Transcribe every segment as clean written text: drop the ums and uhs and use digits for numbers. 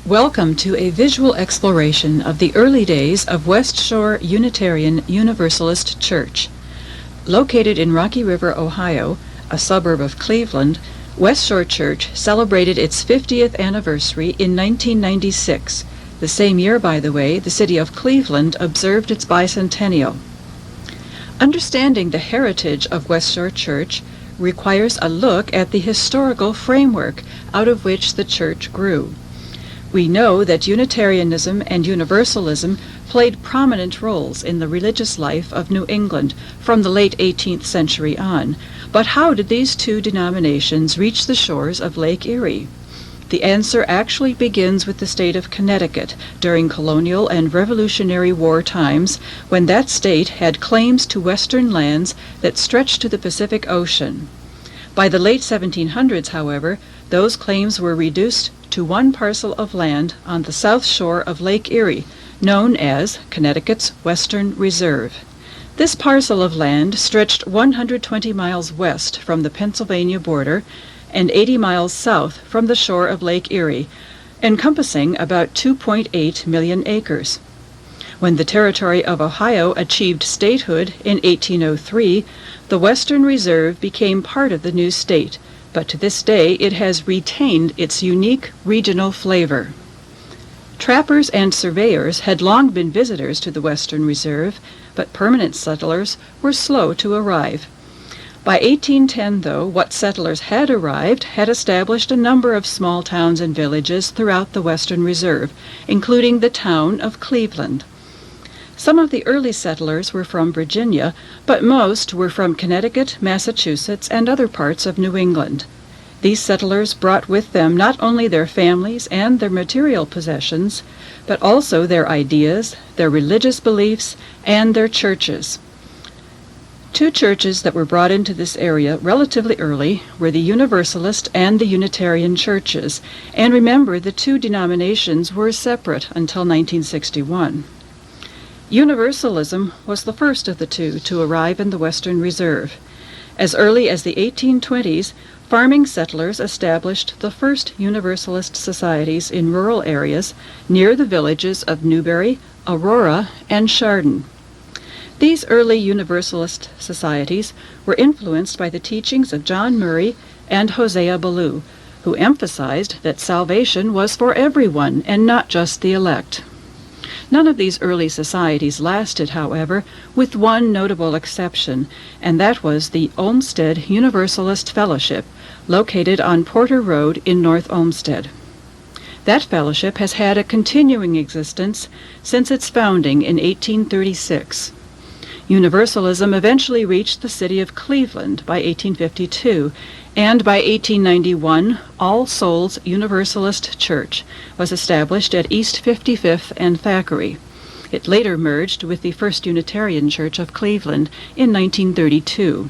Welcome to a visual exploration of the early days of West Shore Unitarian Universalist Church. Located in Rocky River, Ohio, a suburb of Cleveland, West Shore Church celebrated its 50th anniversary in 1996. The same year, by the way, the city of Cleveland observed its bicentennial. Understanding the heritage of West Shore Church requires a look at the historical framework out of which the church grew. We know that Unitarianism and Universalism played prominent roles in the religious life of New England from the late 18th century on. But how did these two denominations reach the shores of Lake Erie? The answer actually begins with the state of Connecticut during colonial and Revolutionary War times, when that state had claims to western lands that stretched to the Pacific Ocean. By the late 1700s, however, those claims were reduced to one parcel of land on the south shore of Lake Erie, known as Connecticut's Western Reserve. This parcel of land stretched 120 miles west from the Pennsylvania border and 80 miles south from the shore of Lake Erie, encompassing about 2.8 million acres. When the territory of Ohio achieved statehood in 1803, the Western Reserve became part of the new state, but to this day it has retained its unique regional flavor. Trappers and surveyors had long been visitors to the Western Reserve, but permanent settlers were slow to arrive. By 1810, though, what settlers had arrived had established a number of small towns and villages throughout the Western Reserve, including the town of Cleveland. Some of the early settlers were from Virginia, but most were from Connecticut, Massachusetts, and other parts of New England. These settlers brought with them not only their families and their material possessions, but also their ideas, their religious beliefs, and their churches. Two churches that were brought into this area relatively early were the Universalist and the Unitarian churches, and remember, the two denominations were separate until 1961. Universalism was the first of the two to arrive in the Western Reserve. As early as the 1820s, farming settlers established the first Universalist societies in rural areas near the villages of Newberry, Aurora, and Chardon. These early Universalist societies were influenced by the teachings of John Murray and Hosea Ballou, who emphasized that salvation was for everyone and not just the elect. None of these early societies lasted, however, with one notable exception, and that was the Olmsted Universalist Fellowship, located on Porter Road in North Olmsted. That fellowship has had a continuing existence since its founding in 1836. Universalism eventually reached the city of Cleveland by 1852, and by 1891, All Souls Universalist Church was established at East 55th and Thackeray. It later merged with the First Unitarian Church of Cleveland in 1932.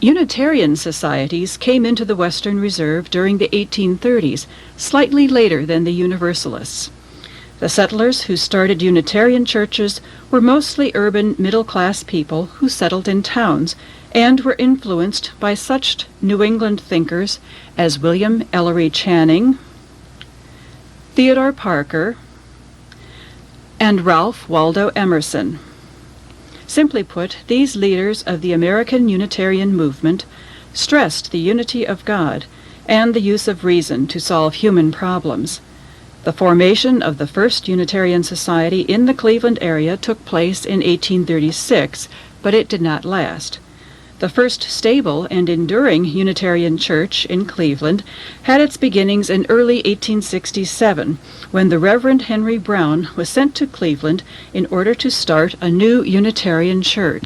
Unitarian societies came into the Western Reserve during the 1830s, slightly later than the Universalists. The settlers who started Unitarian churches were mostly urban middle-class people who settled in towns and were influenced by such New England thinkers as William Ellery Channing, Theodore Parker, and Ralph Waldo Emerson. Simply put, these leaders of the American Unitarian movement stressed the unity of God and the use of reason to solve human problems. The formation of the first Unitarian Society in the Cleveland area took place in 1836, but it did not last. The first stable and enduring Unitarian church in Cleveland had its beginnings in early 1867, when the Reverend Henry Brown was sent to Cleveland in order to start a new Unitarian church.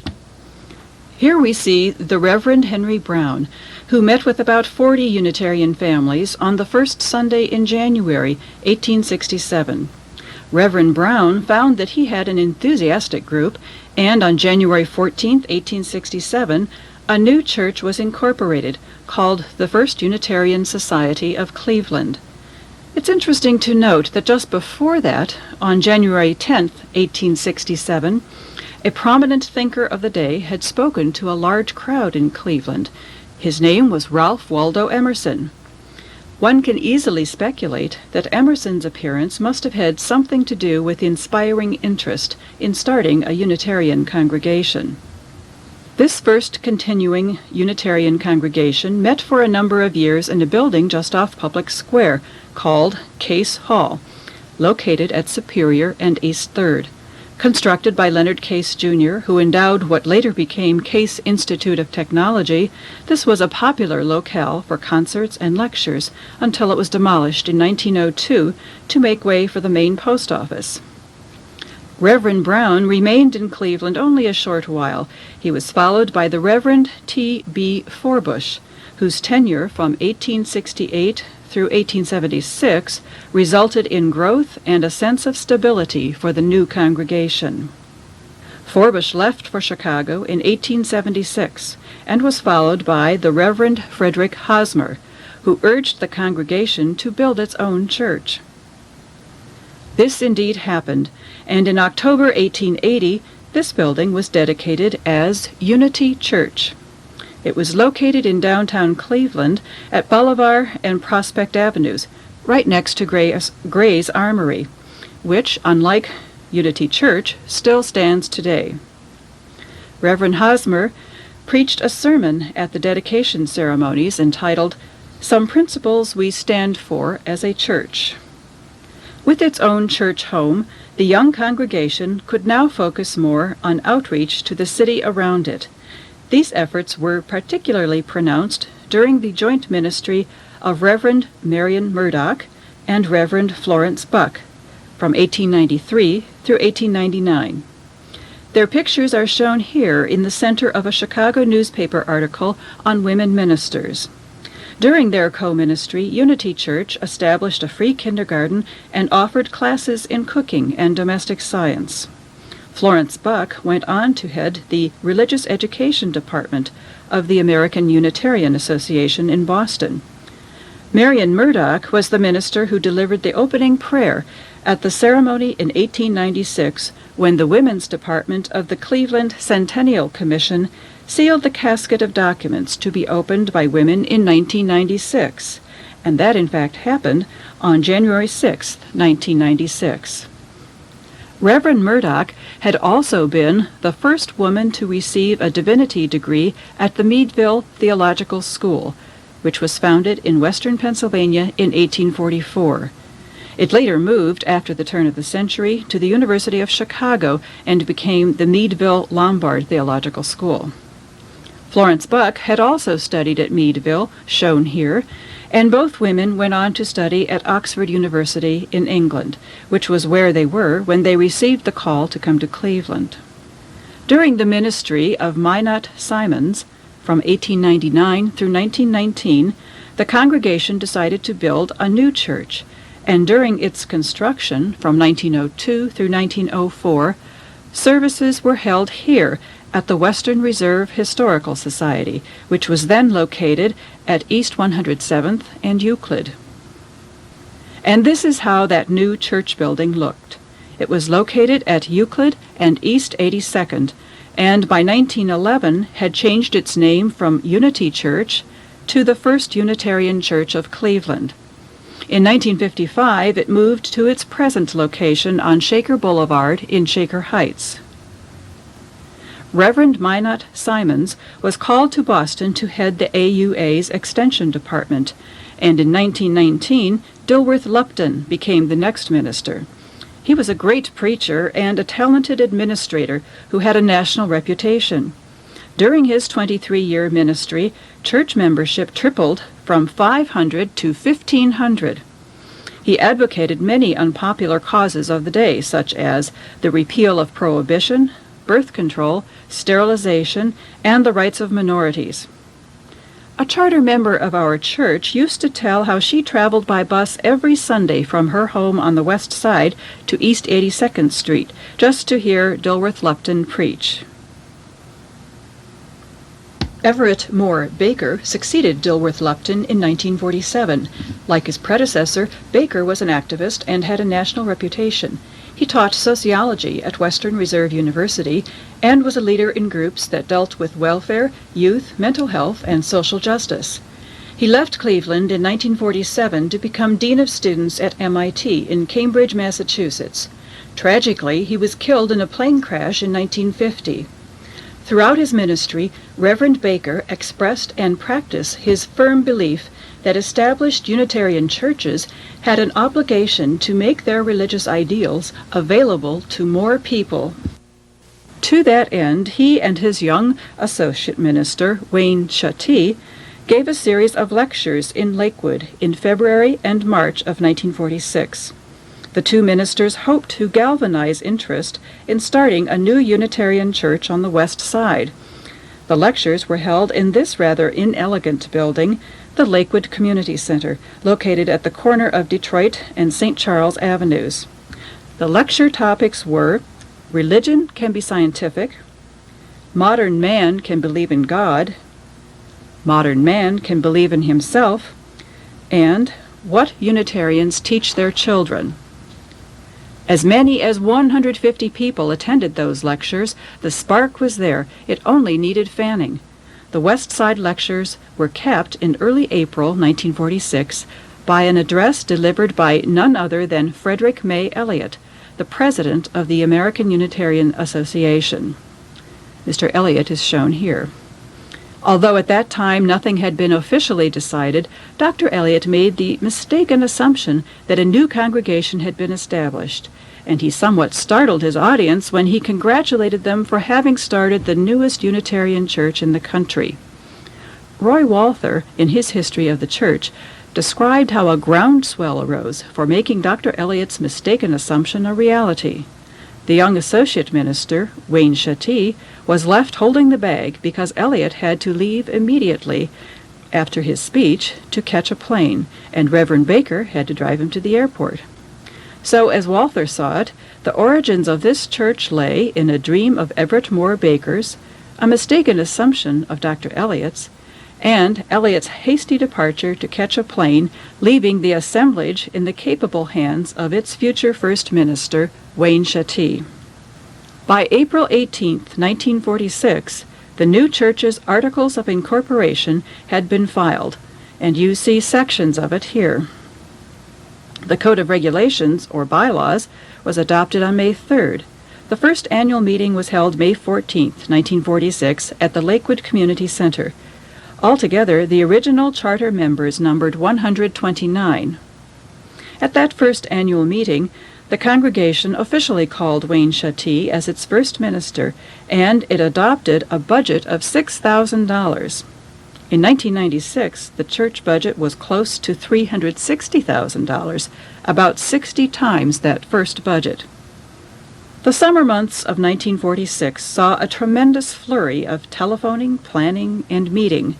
Here we see the Reverend Henry Brown, who met with about 40 Unitarian families on the first Sunday in January 1867. Reverend Brown found that he had an enthusiastic group, and on January 14, 1867, a new church was incorporated called the First Unitarian Society of Cleveland. It's interesting to note that just before that, on January 10, 1867, a prominent thinker of the day had spoken to a large crowd in Cleveland. His name was Ralph Waldo Emerson. One can easily speculate that Emerson's appearance must have had something to do with inspiring interest in starting a Unitarian congregation. This first continuing Unitarian congregation met for a number of years in a building just off Public Square called Case Hall, located at Superior and East 3rd. Constructed by Leonard Case, Jr., who endowed what later became Case Institute of Technology, this was a popular locale for concerts and lectures until it was demolished in 1902 to make way for the main post office. Reverend Brown remained in Cleveland only a short while. He was followed by the Reverend T.B. Forbush, whose tenure from 1868 through 1876 resulted in growth and a sense of stability for the new congregation. Forbush left for Chicago in 1876 and was followed by the Reverend Frederick Hosmer, who urged the congregation to build its own church. This indeed happened, and in October 1880, this building was dedicated as Unity Church. It was located in downtown Cleveland at Bolivar and Prospect Avenues, right next to Gray's Armory, which, unlike Unity Church, still stands today. Reverend Hosmer preached a sermon at the dedication ceremonies entitled, "Some Principles We Stand For as a Church." With its own church home, the young congregation could now focus more on outreach to the city around it. These efforts were particularly pronounced during the joint ministry of Reverend Marion Murdock and Reverend Florence Buck from 1893 through 1899. Their pictures are shown here in the center of a Chicago newspaper article on women ministers. During their co-ministry, Unity Church established a free kindergarten and offered classes in cooking and domestic science. Florence Buck went on to head the Religious Education Department of the American Unitarian Association in Boston. Marion Murdock was the minister who delivered the opening prayer at the ceremony in 1896 when the Women's Department of the Cleveland Centennial Commission sealed the casket of documents to be opened by women in 1996, and that in fact happened on January 6, 1996. Reverend Murdock had also been the first woman to receive a divinity degree at the Meadville Theological School, which was founded in western Pennsylvania in 1844. It later moved, after the turn of the century, to the University of Chicago and became the Meadville Lombard Theological School. Florence Buck had also studied at Meadville, shown here, and both women went on to study at Oxford University in England, which was where they were when they received the call to come to Cleveland. During the ministry of Minot Simons, from 1899 through 1919, the congregation decided to build a new church, and during its construction, from 1902 through 1904, services were held here at the Western Reserve Historical Society, which was then located at East 107th and Euclid. And this is how that new church building looked. It was located at Euclid and East 82nd, and by 1911 had changed its name from Unity Church to the First Unitarian Church of Cleveland. In 1955, it moved to its present location on Shaker Boulevard in Shaker Heights. Reverend Minot Simons was called to Boston to head the AUA's Extension Department, and in 1919, Dilworth Lupton became the next minister. He was a great preacher and a talented administrator who had a national reputation. During his 23-year ministry, church membership tripled from 500 to 1,500. He advocated many unpopular causes of the day, such as the repeal of prohibition, birth control, sterilization, and the rights of minorities. A charter member of our church used to tell how she traveled by bus every Sunday from her home on the west side to East 82nd Street just to hear Dilworth Lupton preach. Everett Moore Baker succeeded Dilworth Lupton in 1947. Like his predecessor, Baker was an activist and had a national reputation. He taught sociology at Western Reserve University and was a leader in groups that dealt with welfare, youth, mental health, and social justice. He left Cleveland in 1947 to become Dean of Students at MIT in Cambridge, Massachusetts. Tragically, he was killed in a plane crash in 1950. Throughout his ministry, Reverend Baker expressed and practiced his firm belief that established Unitarian churches had an obligation to make their religious ideals available to more people. To that end, he and his young associate minister, Wayne Chattee, gave a series of lectures in Lakewood in February and March of 1946. The two ministers hoped to galvanize interest in starting a new Unitarian church on the west side. The lectures were held in this rather inelegant building, the Lakewood Community Center, located at the corner of Detroit and St. Charles Avenues. The lecture topics were Religion Can Be Scientific, Modern Man Can Believe in God, Modern Man Can Believe in Himself, and What Unitarians Teach Their Children. As many as 150 people attended those lectures. The spark was there. It only needed fanning. The West Side lectures were capped in early April 1946 by an address delivered by none other than Frederick May Elliott, the president of the American Unitarian Association. Mr. Elliott is shown here. Although at that time nothing had been officially decided, Dr. Elliott made the mistaken assumption that a new congregation had been established, and he somewhat startled his audience when he congratulated them for having started the newest Unitarian church in the country. Roy Walther, in his History of the Church, described how a groundswell arose for making Dr. Elliott's mistaken assumption a reality. The young associate minister, Wayne Chattee, was left holding the bag because Elliott had to leave immediately after his speech to catch a plane, and Reverend Baker had to drive him to the airport. So, as Walther saw it, the origins of this church lay in a dream of Everett Moore Baker's, a mistaken assumption of Dr. Elliott's, and Elliott's hasty departure to catch a plane, leaving the assemblage in the capable hands of its future first minister, Wayne Chattee. By April 18, 1946, the new church's Articles of Incorporation had been filed, and you see sections of it here. The Code of Regulations, or bylaws, was adopted on May 3rd. The first annual meeting was held May 14, 1946, at the Lakewood Community Center. Altogether, the original charter members numbered 129. At that first annual meeting, the congregation officially called Wayne Chattee as its first minister, and it adopted a budget of $6,000. In 1996, the church budget was close to $360,000, about 60 times that first budget. The summer months of 1946 saw a tremendous flurry of telephoning, planning, and meeting.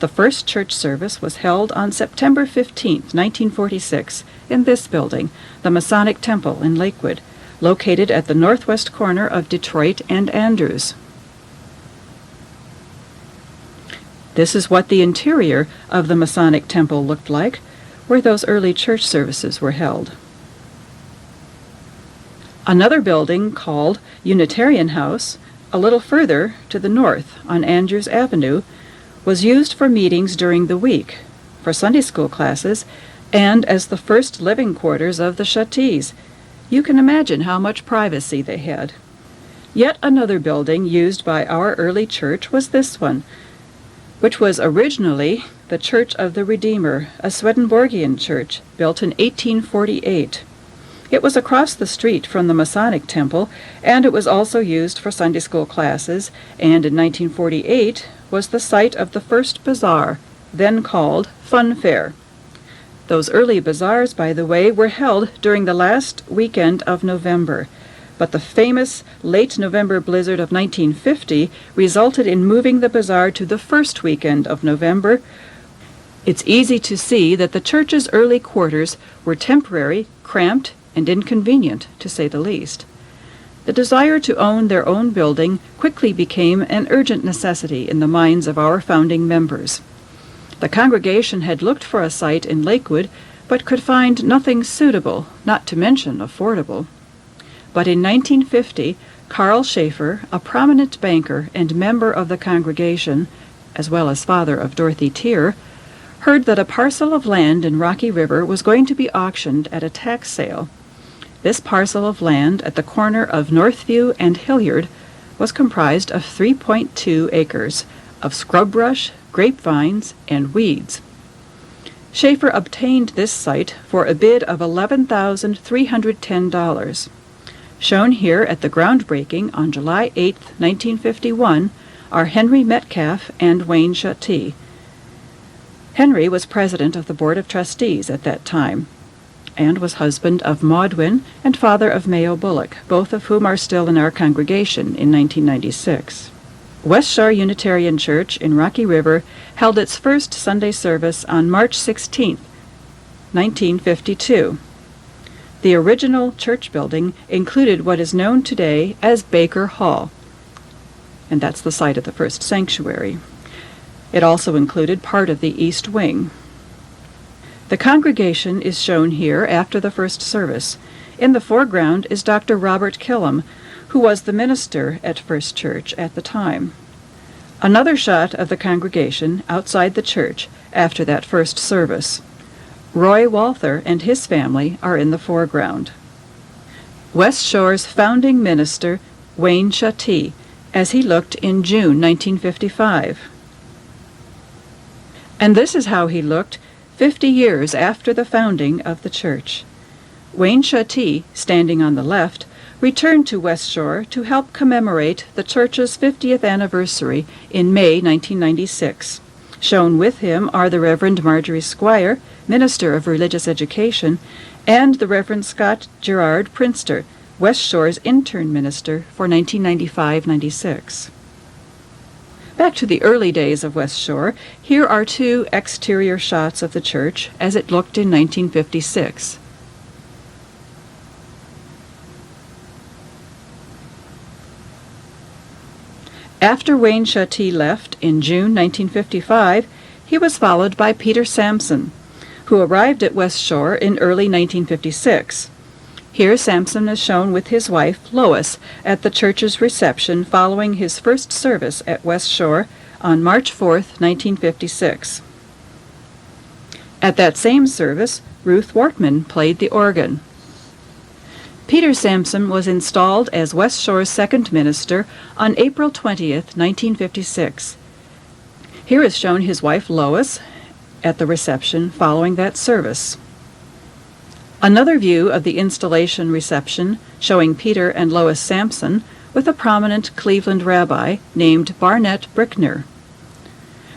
The first church service was held on September 15, 1946, in this building, the Masonic Temple in Lakewood, located at the northwest corner of Detroit and Andrews. This is what the interior of the Masonic Temple looked like, where those early church services were held. Another building called Unitarian House, a little further to the north on Andrews Avenue, was used for meetings during the week, for Sunday school classes, and as the first living quarters of the Chattees. You can imagine how much privacy they had. Yet another building used by our early church was this one, which was originally the Church of the Redeemer, a Swedenborgian church built in 1848. It was across the street from the Masonic Temple, and it was also used for Sunday school classes, and in 1948 was the site of the first bazaar, then called Fun Fair. Those early bazaars, by the way, were held during the last weekend of November, but the famous late November blizzard of 1950 resulted in moving the bazaar to the first weekend of November. It's easy to see that the church's early quarters were temporary, cramped, and inconvenient, to say the least. The desire to own their own building quickly became an urgent necessity in the minds of our founding members. The congregation had looked for a site in Lakewood, but could find nothing suitable, not to mention affordable. But in 1950, Carl Schaefer, a prominent banker and member of the congregation, as well as father of Dorothy Tier, heard that a parcel of land in Rocky River was going to be auctioned at a tax sale. This parcel of land at the corner of Northview and Hilliard was comprised of 3.2 acres of scrub brush, grapevines, and weeds. Schaefer obtained this site for a bid of $11,310. Shown here at the groundbreaking on July 8, 1951, are Henry Metcalf and Wayne Chattee. Henry was president of the Board of Trustees at that time, and was husband of Maudwin and father of Mayo Bullock, both of whom are still in our congregation in 1996. West Shore Unitarian Church in Rocky River held its first Sunday service on March 16, 1952. The original church building included what is known today as Baker Hall, and that's the site of the first sanctuary. It also included part of the east wing. The congregation is shown here after the first service. In the foreground is Dr. Robert Killam, who was the minister at First Church at the time. Another shot of the congregation outside the church after that first service. Roy Walther and his family are in the foreground. West Shore's founding minister, Wayne Chattee, as he looked in June 1955. And this is how he looked 50 years after the founding of the church. Wayne Chattee, standing on the left, returned to West Shore to help commemorate the church's 50th anniversary in May 1996. Shown with him are the Reverend Marjorie Squire, Minister of Religious Education, and the Reverend Scott Gerard Prinster, West Shore's intern minister for 1995-96. Back to the early days of West Shore, here are two exterior shots of the church as it looked in 1956. After Wayne Chattee left in June 1955, he was followed by Peter Sampson, who arrived at West Shore in early 1956. Here Sampson is shown with his wife, Lois, at the church's reception following his first service at West Shore on March 4, 1956. At that same service, Ruth Wortman played the organ. Peter Sampson was installed as West Shore's second minister on April 20, 1956. Here is shown his wife Lois at the reception following that service. Another view of the installation reception showing Peter and Lois Sampson with a prominent Cleveland rabbi named Barnett Brickner.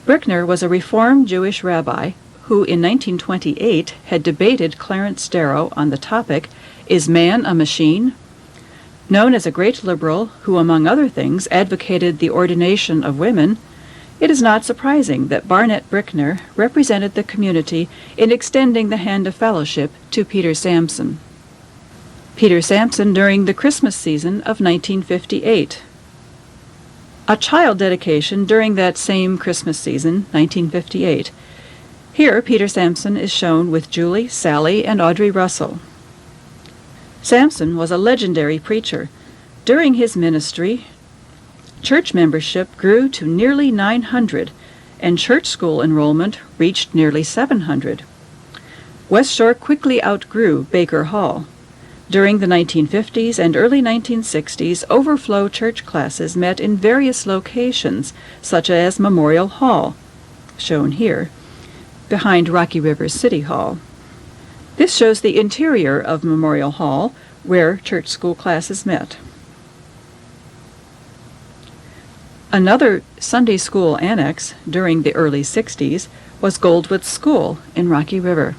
Brickner was a Reform Jewish rabbi who in 1928 had debated Clarence Darrow on the topic, "Is man a machine?" Known as a great liberal who, among other things, advocated the ordination of women, it is not surprising that Barnett Brickner represented the community in extending the hand of fellowship to Peter Sampson. Peter Sampson during the Christmas season of 1958. A child dedication during that same Christmas season, 1958. Here, Peter Sampson is shown with Julie, Sally, and Audrey Russell. Sampson was a legendary preacher. During his ministry, church membership grew to nearly 900, and church school enrollment reached nearly 700. West Shore quickly outgrew Baker Hall. During the 1950s and early 1960s, overflow church classes met in various locations, such as Memorial Hall, shown here, behind Rocky River City Hall. This shows the interior of Memorial Hall, where church school classes met. Another Sunday school annex during the early 60s was Goldwood School in Rocky River.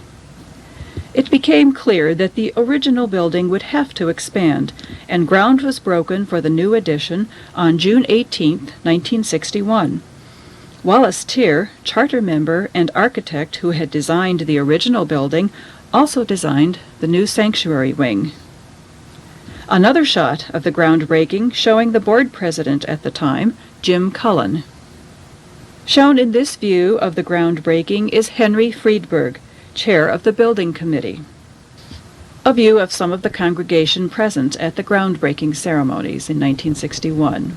It became clear that the original building would have to expand, and ground was broken for the new addition on June 18, 1961. Wallace Tier, charter member and architect who had designed the original building, also designed the new sanctuary wing. Another shot of the groundbreaking showing the board president at the time, Jim Cullen. Shown in this view of the groundbreaking is Henry Friedberg, chair of the building committee. A view of some of the congregation present at the groundbreaking ceremonies in 1961.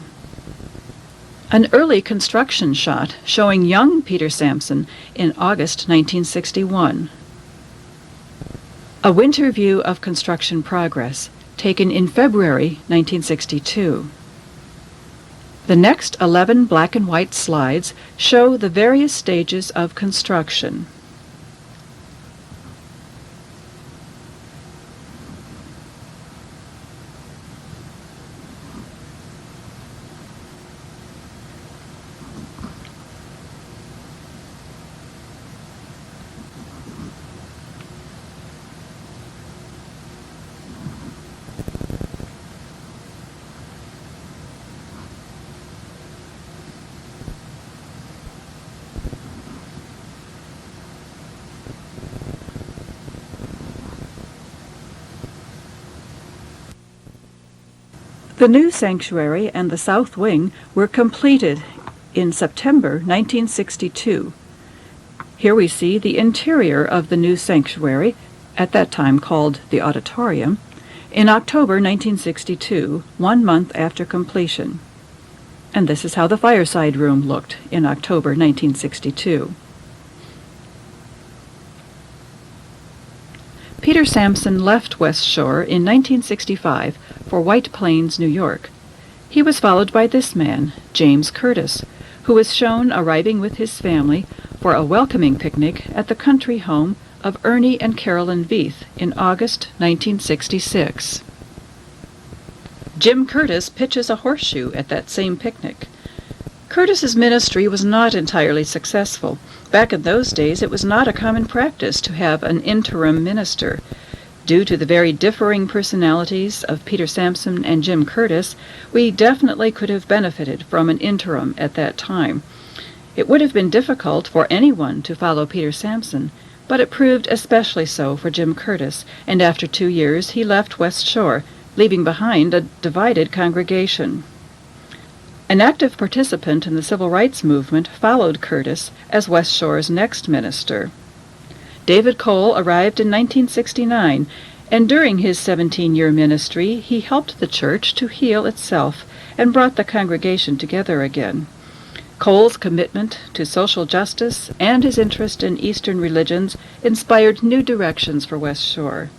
An early construction shot showing young Peter Sampson in August 1961. A winter view of construction progress, taken in February 1962. The next 11 black and white slides show the various stages of construction. The new sanctuary and the south wing were completed in September 1962. Here we see the interior of the new sanctuary, at that time called the auditorium, in October 1962, 1 month after completion. And this is how the fireside room looked in October 1962. Peter Sampson left West Shore in 1965 for White Plains, New York. He was followed by this man, James Curtis, who was shown arriving with his family for a welcoming picnic at the country home of Ernie and Carolyn Veith in August 1966. Jim Curtis pitches a horseshoe at that same picnic. Curtis's ministry was not entirely successful. Back in those days, it was not a common practice to have an interim minister. Due to the very differing personalities of Peter Sampson and Jim Curtis, we definitely could have benefited from an interim at that time. It would have been difficult for anyone to follow Peter Sampson, but it proved especially so for Jim Curtis, and after 2 years he left West Shore, leaving behind a divided congregation. An active participant in the civil rights movement followed Curtis as West Shore's next minister. David Cole arrived in 1969, and during his 17-year ministry he helped the church to heal itself and brought the congregation together again. Cole's commitment to social justice and his interest in Eastern religions inspired new directions for West Shore.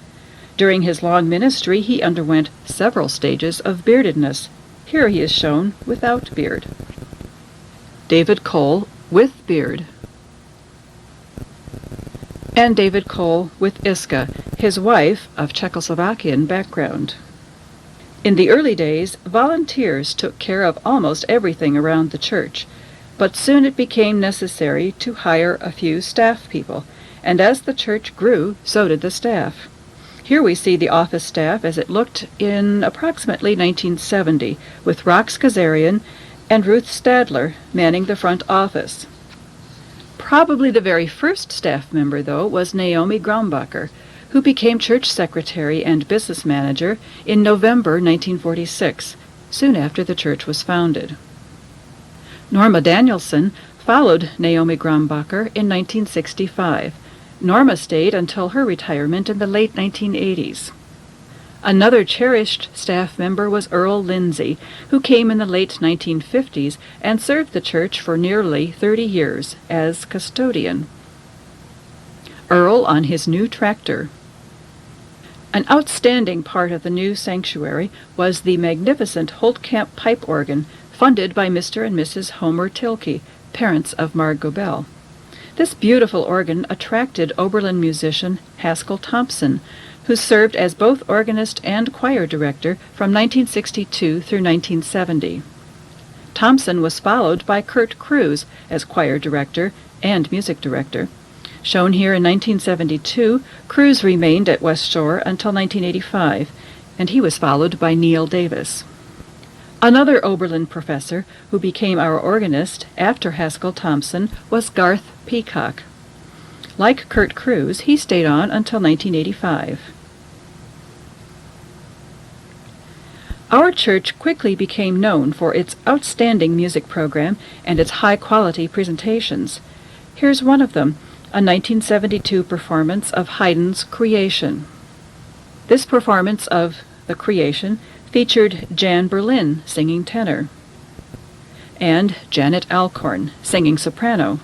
During his long ministry he underwent several stages of beardedness. Here he is shown without beard. David Cole with beard. And David Cole with Iska, his wife of Czechoslovakian background. In the early days, volunteers took care of almost everything around the church, but soon it became necessary to hire a few staff people, and as the church grew, so did the staff. Here we see the office staff as it looked in approximately 1970, with Rox Kazarian and Ruth Stadler manning the front office. Probably the very first staff member, though, was Naomi Grombacher, who became church secretary and business manager in November 1946, soon after the church was founded. Norma Danielson followed Naomi Grombacher in 1965. Norma stayed until her retirement in the late 1980s. Another cherished staff member was Earl Lindsay, who came in the late 1950s and served the church for nearly 30 years as custodian. Earl on his new tractor. An outstanding part of the new sanctuary was the magnificent Holtkamp pipe organ, funded by Mr. and Mrs. Homer Tilke, parents of Margot Bell. This beautiful organ attracted Oberlin musician Haskell Thompson, who served as both organist and choir director from 1962 through 1970. Thompson was followed by Kurt Cruz as choir director and music director. Shown here in 1972, Cruz remained at West Shore until 1985, and he was followed by Neil Davis. Another Oberlin professor who became our organist after Haskell Thompson was Garth Peacock. Like Kurt Cruz, he stayed on until 1985. Our church quickly became known for its outstanding music program and its high-quality presentations. Here's one of them, a 1972 performance of Haydn's Creation. This performance of The Creation featured Jan Berlin singing tenor. and Janet Alcorn, singing soprano.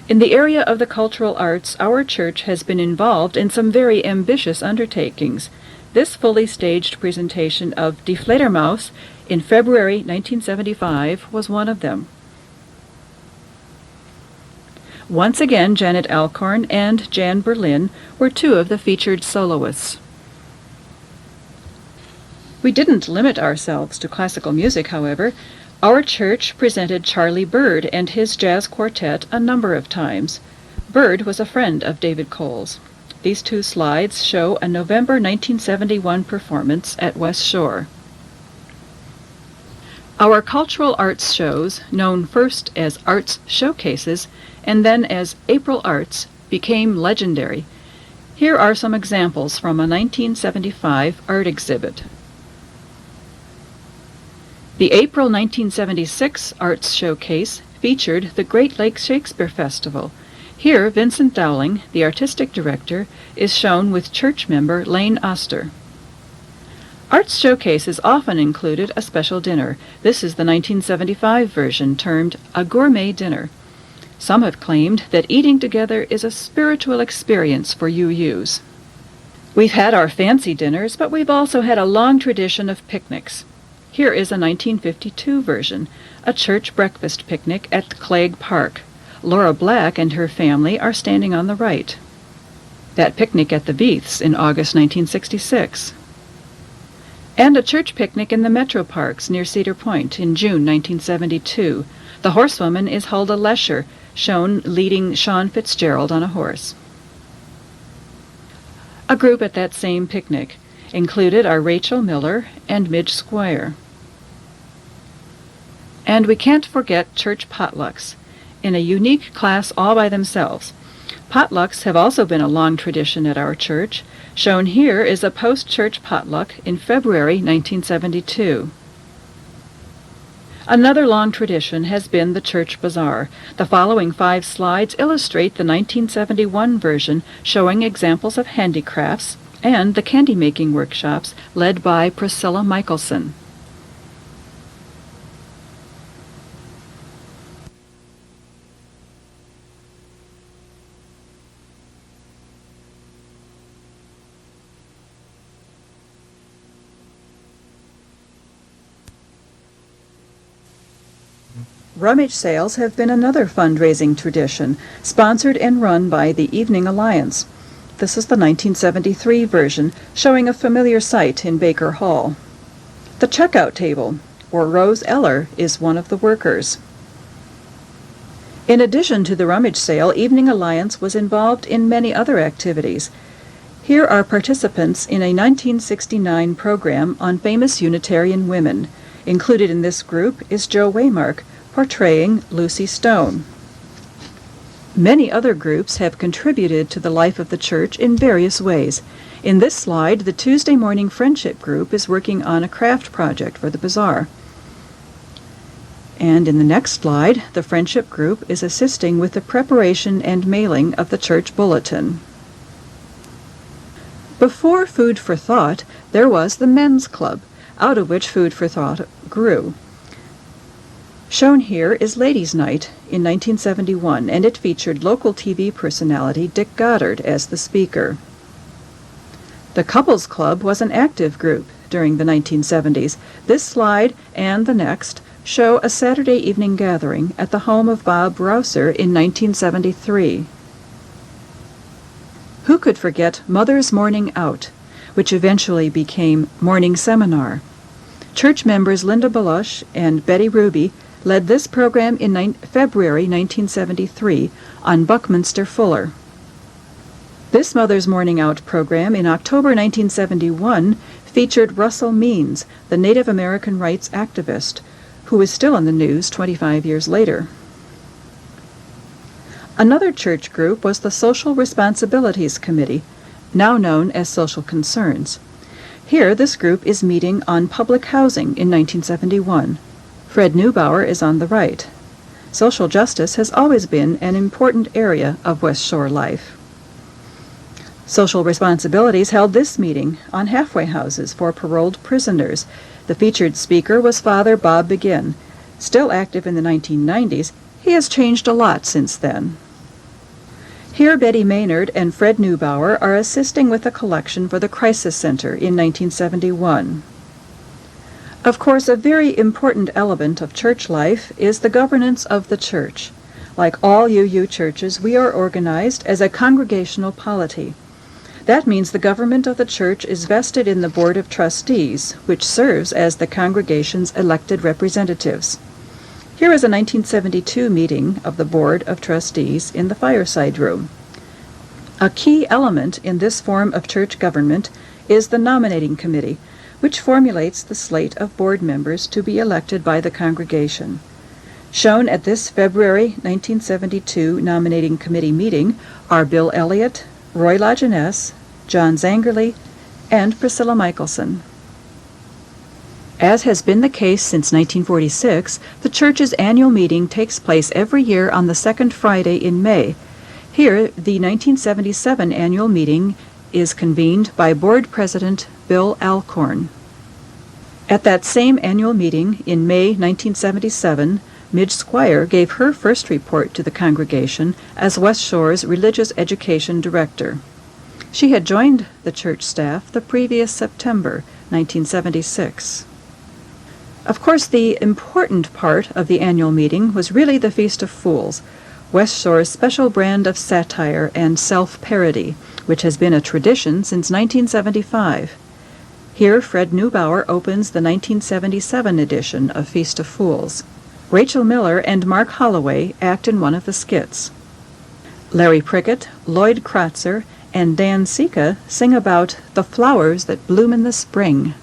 In the area of the cultural arts, our church has been involved in some very ambitious undertakings. This fully staged presentation of Die Fledermaus in February 1975 was one of them. Once again, Janet Alcorn and Jan Berlin were two of the featured soloists. We didn't limit ourselves to classical music, however. Our church presented Charlie Byrd and his jazz quartet a number of times. Byrd was a friend of David Cole's. These two slides show a November 1971 performance at West Shore. Our cultural arts shows, known first as Arts Showcases and then as April Arts, became legendary. Here are some examples from a 1975 art exhibit. The April 1976 Arts Showcase featured the Great Lakes Shakespeare Festival. Here, Vincent Dowling, the artistic director, is shown with church member Lane Oster. Arts Showcases often included a special dinner. This is the 1975 version, termed a gourmet dinner. Some have claimed that eating together is a spiritual experience for UUs. We've had our fancy dinners, but we've also had a long tradition of picnics. Here is a 1952 version, a church breakfast picnic at Clegg Park. Laura Black and her family are standing on the right. That picnic at the Beaths in August 1966. And a church picnic in the Metro Parks near Cedar Point in June 1972. The horsewoman is Huldah Lesher, shown leading Sean Fitzgerald on a horse. A group at that same picnic included are Rachel Miller and Midge Squire. And we can't forget church potlucks, in a unique class all by themselves. Potlucks have also been a long tradition at our church. Shown here is a post-church potluck in February 1972. Another long tradition has been the church bazaar. The following 5 slides illustrate the 1971 version, showing examples of handicrafts and the candy-making workshops led by Priscilla Michelson. Rummage sales have been another fundraising tradition, sponsored and run by the Evening Alliance. This is the 1973 version, showing a familiar sight in Baker Hall. The checkout table, or Rose Eller, is one of the workers. In addition to the rummage sale, Evening Alliance was involved in many other activities. Here are participants in a 1969 program on famous Unitarian women. Included in this group is Jo Waymark, portraying Lucy Stone. Many other groups have contributed to the life of the church in various ways. In this slide, the Tuesday Morning Friendship Group is working on a craft project for the bazaar. And in the next slide, the Friendship Group is assisting with the preparation and mailing of the church bulletin. Before Food for Thought, there was the Men's Club, out of which Food for Thought grew. Shown here is Ladies' Night in 1971, and it featured local TV personality Dick Goddard as the speaker. The Couples Club was an active group during the 1970s. This slide and the next show a Saturday evening gathering at the home of Bob Rouser in 1973. Who could forget Mother's Morning Out, which eventually became Morning Seminar? Church members Linda Belush and Betty Ruby led this program in February 1973 on Buckminster Fuller. This Mother's Morning Out program in October 1971 featured Russell Means, the Native American rights activist, who is still in the news 25 years later. Another church group was the Social Responsibilities Committee, now known as Social Concerns. Here, this group is meeting on public housing in 1971. Fred Neubauer is on the right. Social justice has always been an important area of West Shore life. Social Responsibilities held this meeting on halfway houses for paroled prisoners. The featured speaker was Father Bob Begin. Still active in the 1990s, he has changed a lot since then. Here Betty Maynard and Fred Neubauer are assisting with a collection for the Crisis Center in 1971. Of course, a very important element of church life is the governance of the church. Like all UU churches, we are organized as a congregational polity. That means the government of the church is vested in the Board of Trustees, which serves as the congregation's elected representatives. Here is a 1972 meeting of the Board of Trustees in the fireside room. A key element in this form of church government is the nominating committee, which formulates the slate of board members to be elected by the congregation. Shown at this February 1972 nominating committee meeting are Bill Elliott, Roy Lajeunesse, John Zangerly, and Priscilla Michelson. As has been the case since 1946, the church's annual meeting takes place every year on the second Friday in May. Here, the 1977 annual meeting is convened by Board President Bill Alcorn. At that same annual meeting in May 1977, Midge Squire gave her first report to the congregation as West Shore's Religious Education Director. She had joined the church staff the previous September, 1976. Of course, the important part of the annual meeting was really the Feast of Fools, West Shore's special brand of satire and self-parody, which has been a tradition since 1975. Here, Fred Neubauer opens the 1977 edition of Feast of Fools. Rachel Miller and Mark Holloway act in one of the skits. Larry Prickett, Lloyd Kratzer, and Dan Sika sing about the flowers that bloom in the spring.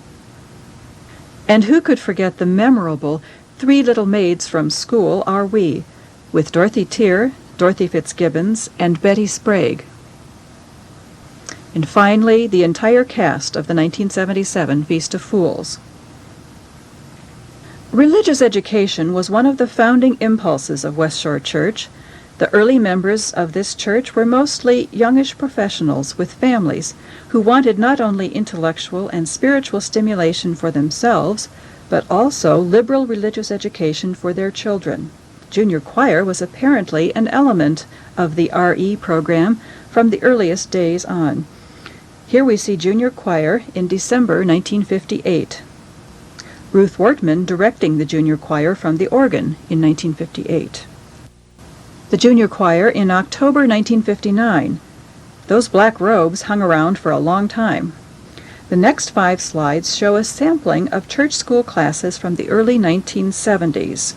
And who could forget the memorable Three Little Maids from School Are We, with Dorothy Tier, Dorothy Fitzgibbons, and Betty Sprague. And finally, the entire cast of the 1977 Feast of Fools. Religious education was one of the founding impulses of West Shore Church. The early members of this church were mostly youngish professionals with families who wanted not only intellectual and spiritual stimulation for themselves, but also liberal religious education for their children. Junior choir was apparently an element of the RE program from the earliest days on. Here we see junior choir in December 1958. Ruth Wortman directing the junior choir from the organ in 1958. The junior choir in October 1959. Those black robes hung around for a long time. The next 5 slides show a sampling of church school classes from the early 1970s.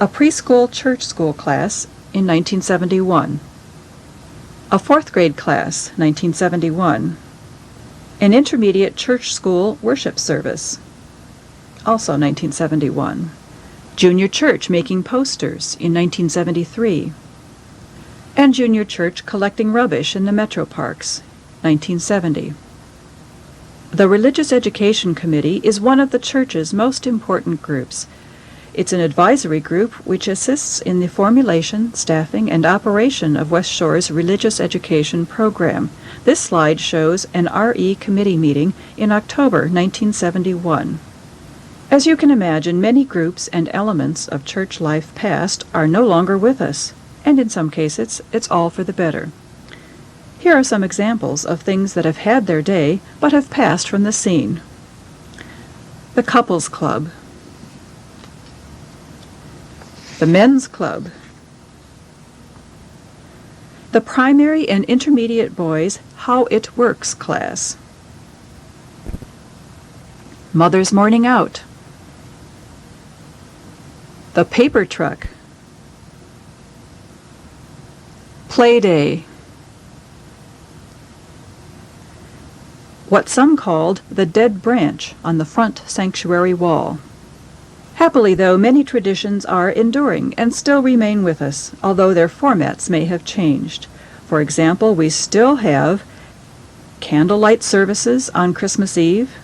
A preschool church school class in 1971. A 4th grade class, 1971. An intermediate church school worship service, also 1971. Junior church making posters in 1973. And junior church collecting rubbish in the metro parks, 1970. The Religious Education Committee is one of the church's most important groups. It's an advisory group which assists in the formulation, staffing, and operation of West Shore's religious education program. This slide shows an RE committee meeting in October 1971. As you can imagine, many groups and elements of church life past are no longer with us, and in some cases, it's all for the better. Here are some examples of things that have had their day but have passed from the scene. The Couples Club. The Men's Club. The Primary and Intermediate Boys How It Works class. Mother's Morning Out. The Paper Truck. Play Day. What some called the dead branch on the front sanctuary wall. Happily, though, many traditions are enduring and still remain with us, although their formats may have changed. For example, we still have candlelight services on Christmas Eve.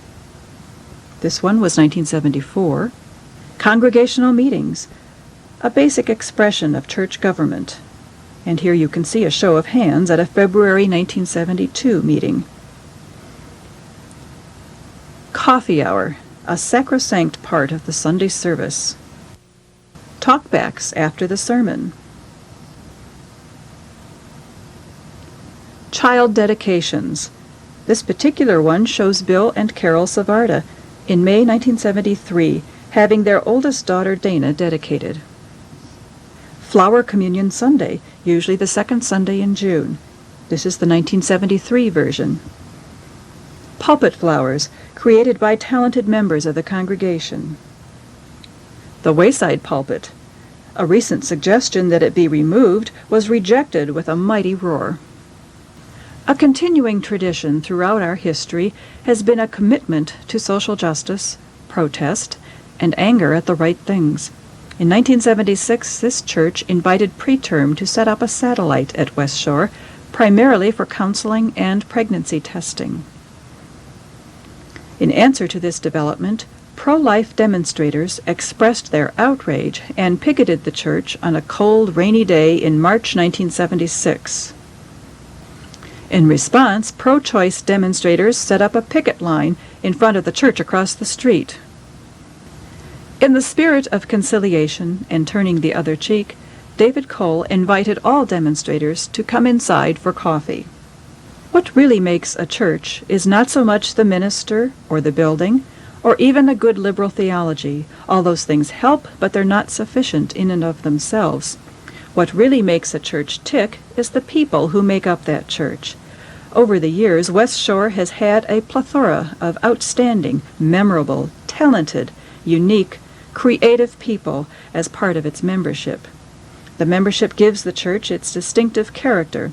This one was 1974. Congregational meetings, a basic expression of church government. And here you can see a show of hands at a February 1972 meeting. Coffee hour, a sacrosanct part of the Sunday service. Talkbacks after the sermon. Child dedications. This particular one shows Bill and Carol Savarda in May 1973, having their oldest daughter Dana dedicated. Flower Communion Sunday, usually the second Sunday in June. This is the 1973 version. Pulpit flowers, created by talented members of the congregation. The wayside pulpit. A recent suggestion that it be removed was rejected with a mighty roar. A continuing tradition throughout our history has been a commitment to social justice, protest, and anger at the right things. In 1976, this church invited Preterm to set up a satellite at West Shore, primarily for counseling and pregnancy testing. In answer to this development, pro-life demonstrators expressed their outrage and picketed the church on a cold, rainy day in March 1976. In response, pro-choice demonstrators set up a picket line in front of the church across the street. In the spirit of conciliation and turning the other cheek, David Cole invited all demonstrators to come inside for coffee. What really makes a church is not so much the minister or the building, or even a good liberal theology. All those things help, but they're not sufficient in and of themselves. What really makes a church tick is the people who make up that church. Over the years, West Shore has had a plethora of outstanding, memorable, talented, unique, creative people as part of its membership. The membership gives the church its distinctive character.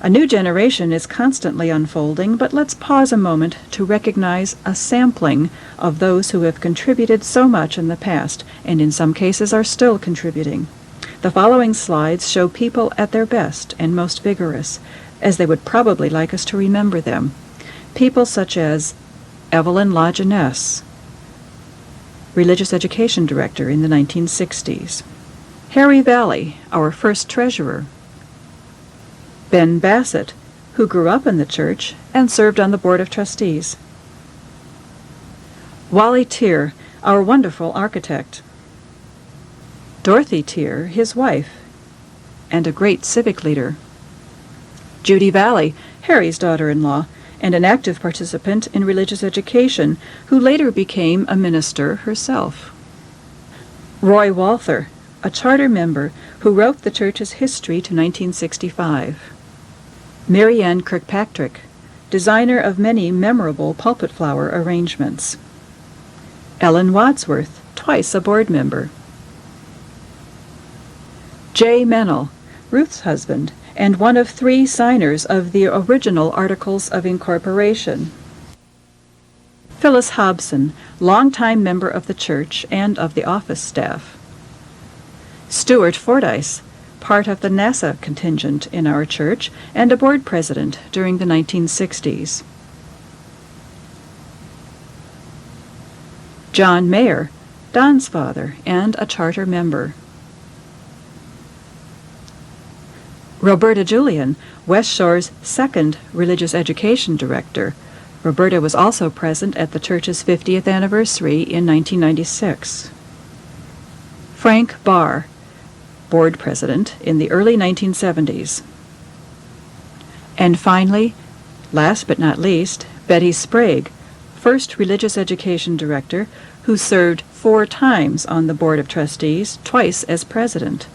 A new generation is constantly unfolding, but let's pause a moment to recognize a sampling of those who have contributed so much in the past, and in some cases are still contributing. The following slides show people at their best and most vigorous, as they would probably like us to remember them. People such as Evelyn LaJeunesse, Religious Education Director in the 1960s. Harry Valley, our first treasurer. Ben Bassett, who grew up in the church and served on the Board of Trustees. Wally Tier, our wonderful architect. Dorothy Tier, his wife, and a great civic leader. Judy Valley, Harry's daughter-in-law, and an active participant in religious education, who later became a minister herself. Roy Walther, a charter member who wrote the church's history to 1965. Mary Ann Kirkpatrick, designer of many memorable pulpit flower arrangements. Ellen Wadsworth, twice a board member. Jay Mennel, Ruth's husband, and one of 3 signers of the original Articles of Incorporation. Phyllis Hobson, longtime member of the church and of the office staff. Stuart Fordyce, part of the NASA contingent in our church and a board president during the 1960s. John Mayer, Don's father and a charter member. Roberta Julian, West Shore's second religious education director. Roberta was also present at the church's 50th anniversary in 1996. Frank Barr, board president in the early 1970s. And finally, last but not least, Betty Sprague, first religious education director, who served 4 times on the Board of Trustees, twice as president.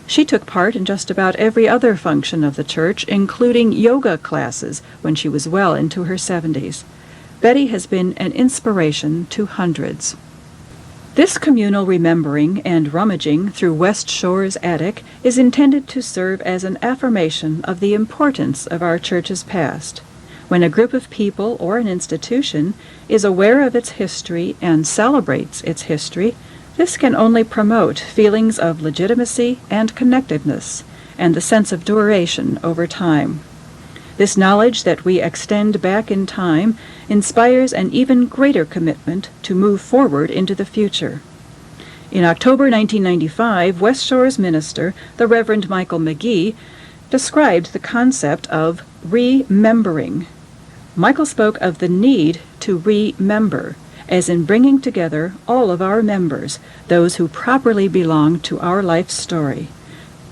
She took part in just about every other function of the church, including yoga classes when she was well into her 70s. Betty has been an inspiration to hundreds. This communal remembering and rummaging through West Shore's attic is intended to serve as an affirmation of the importance of our church's past. When a group of people or an institution is aware of its history and celebrates its history, this can only promote feelings of legitimacy and connectedness, and the sense of duration over time. This knowledge that we extend back in time inspires an even greater commitment to move forward into the future. In October 1995, West Shore's minister, the Reverend Michael McGee, described the concept of remembering. Michael spoke of the need to remember, as in bringing together all of our members, those who properly belong to our life story.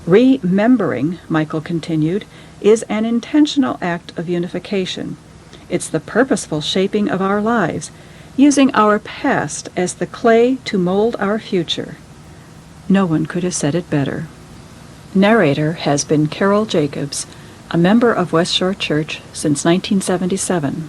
Remembering, Michael continued, is an intentional act of unification. It's the purposeful shaping of our lives, using our past as the clay to mold our future. No one could have said it better. Narrator has been Carol Jacobs, a member of West Shore Church since 1977.